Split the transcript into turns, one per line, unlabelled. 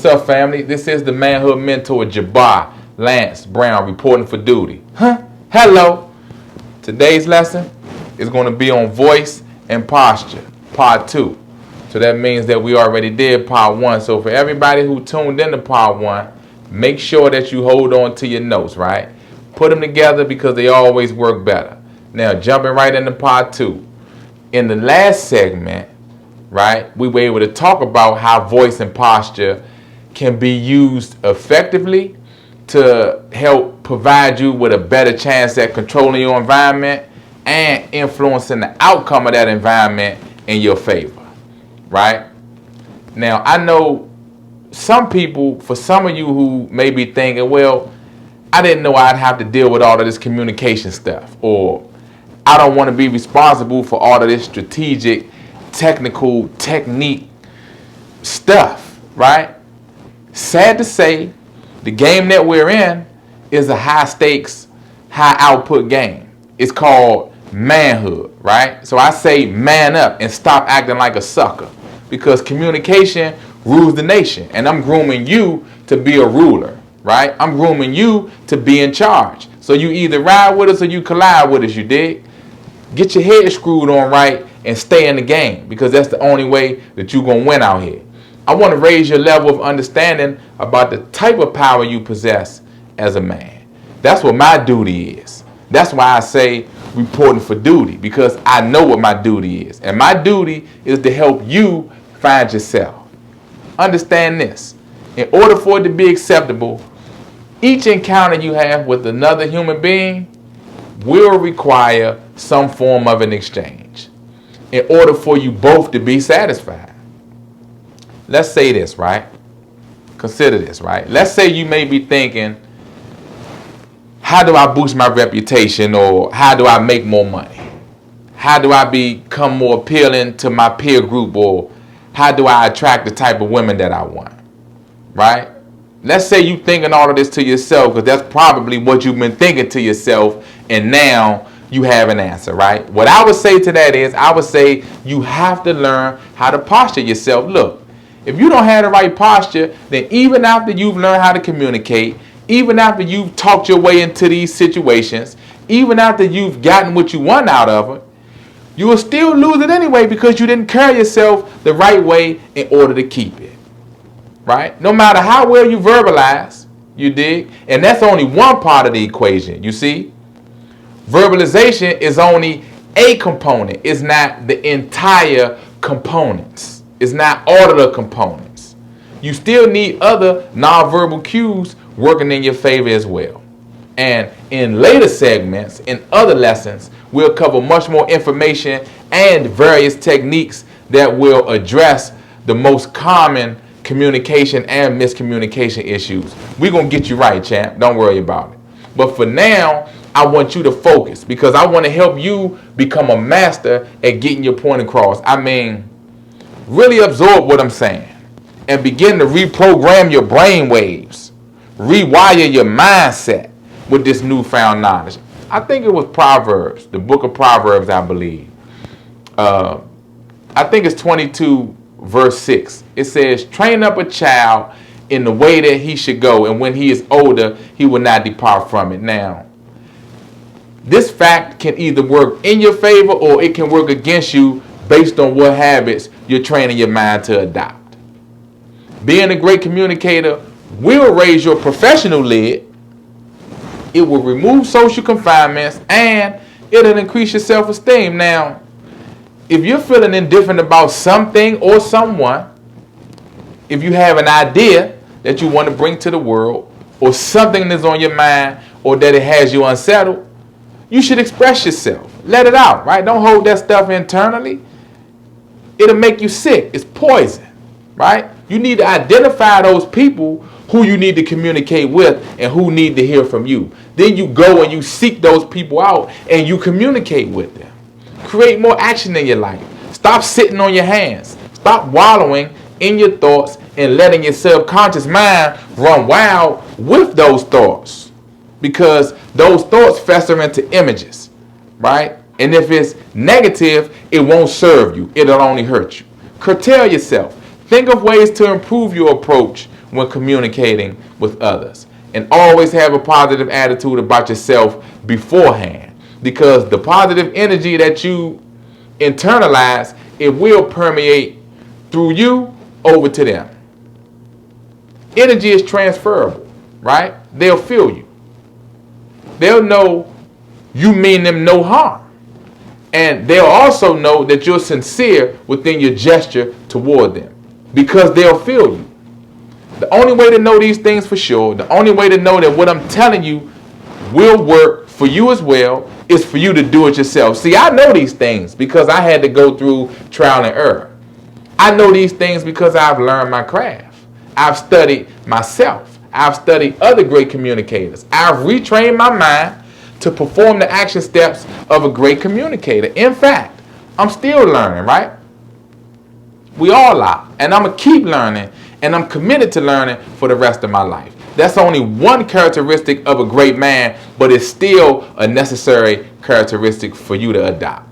What's up, family? This is the manhood mentor Jabar Lance Brown reporting for duty. Hello. Today's lesson is going to be on voice and posture, part 2. So that means that we already did part 1. So for everybody who tuned into part 1, make sure that you hold on to your notes, right? Put them together because they always work better. Now, jumping right into part 2. In the last segment, right, we were able to talk about how voice and posture can be used effectively to help provide you with a better chance at controlling your environment and influencing the outcome of that environment in your favor, right? Now, I know some people, for some of you who may be thinking, well, I didn't know I'd have to deal with all of this communication stuff, or I don't want to be responsible for all of this strategic, technical, technique stuff, right? Sad to say, the game that we're in is a high stakes, high output game. It's called manhood, right? So I say man up and stop acting like a sucker, because communication rules the nation, and I'm grooming you to be a ruler, right? I'm grooming you to be in charge. So you either ride with us or you collide with us, you dig? Get your head screwed on right and stay in the game, because that's the only way that you're going to win out here. I want to raise your level of understanding about the type of power you possess as a man. That's what my duty is. That's why I say reporting for duty, because I know what my duty is. And my duty is to help you find yourself. Understand this. In order for it to be acceptable, each encounter you have with another human being will require some form of an exchange in order for you both to be satisfied. Let's say this, right? Consider this, right? Let's say you may be thinking, how do I boost my reputation, or how do I make more money? How do I become more appealing to my peer group, or how do I attract the type of women that I want, right? Let's say you're thinking all of this to yourself, because that's probably what you've been thinking to yourself, and now you have an answer, right? What I would say to that is, I would say you have to learn how to posture yourself. Look, if you don't have the right posture, then even after you've learned how to communicate, even after you've talked your way into these situations, even after you've gotten what you want out of it, you will still lose it anyway, because you didn't carry yourself the right way in order to keep it, right? No matter how well you verbalize, you dig? And that's only one part of the equation, you see? Verbalization is only a component. It's not the entire components. It's not all of the components. You still need other nonverbal cues working in your favor as well. And in later segments, in other lessons, we'll cover much more information and various techniques that will address the most common communication and miscommunication issues. We're going to get you right, champ. Don't worry about it. But for now, I want you to focus, because I want to help you become a master at getting your point across. I mean, really absorb what I'm saying and begin to reprogram your brain waves, rewire your mindset with this newfound knowledge. I think it was Proverbs, the book of Proverbs, I believe. I think it's 22 verse 6. It says, train up a child in the way that he should go, and when he is older, he will not depart from it. Now, this fact can either work in your favor or it can work against you based on what habits you're training your mind to adopt. Being a great communicator will raise your professional lid. It will remove social confinements, and it'll increase your self-esteem. Now, if you're feeling indifferent about something or someone, if you have an idea that you want to bring to the world, or something that's on your mind, or that it has you unsettled, you should express yourself. Let it out, right? Don't hold that stuff internally. It'll make you sick. It's poison, right? You need to identify those people who you need to communicate with and who need to hear from you. Then you go and you seek those people out and you communicate with them. Create more action in your life. Stop sitting on your hands. Stop wallowing in your thoughts and letting your subconscious mind run wild with those thoughts, because those thoughts fester into images, right? And if it's negative, it won't serve you. It'll only hurt you. Curtail yourself. Think of ways to improve your approach when communicating with others. And always have a positive attitude about yourself beforehand, because the positive energy that you internalize, it will permeate through you over to them. Energy is transferable, right? They'll feel you. They'll know you mean them no harm. And they'll also know that you're sincere within your gesture toward them, because they'll feel you. The only way to know these things for sure, the only way to know that what I'm telling you will work for you as well, is for you to do it yourself. See, I know these things because I had to go through trial and error. I know these things because I've learned my craft. I've studied myself. I've studied other great communicators. I've retrained my mind to perform the action steps of a great communicator. In fact, I'm still learning, right? We all are. And I'm going to keep learning, and I'm committed to learning for the rest of my life. That's only one characteristic of a great man, but it's still a necessary characteristic for you to adopt.